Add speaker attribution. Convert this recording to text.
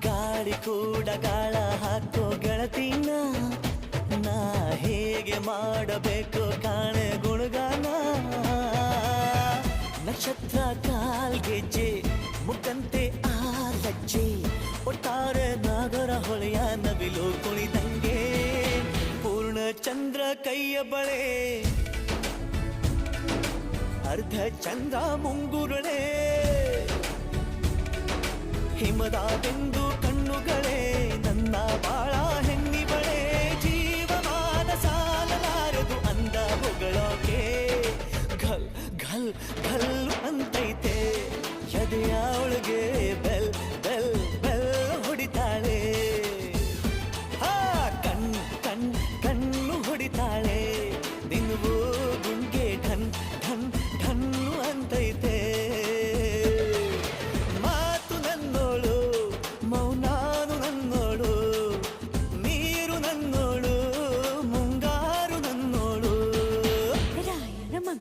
Speaker 1: ಗಾಳಿ ಕೂಡ ಗಾಳ ಹಾಕೋ ಗೆಳತಿನ ನಾ ಹೇಗೆ ಮಾಡಬೇಕು ಕಾಣೆ ಗುಣಗಾನ ನಕ್ಷತ್ರ ಕಾಲ್ಗೆಜ್ಜೆ ಮುಖಂತೆ ಆ ಲಜ್ಜೆ ಒಟ್ಟಾರೆ ನಾಗರ ಹೊಳೆಯ ನವಿಲು ಕುಣಿದಂಗೆ ಪೂರ್ಣ ಚಂದ್ರ ಕೈಯ ಬಳೆ ಅರ್ಧ ಚಂದ್ರ ಮುಂಗುರುಳೆ ಹಿಮದ ಬಿಂದು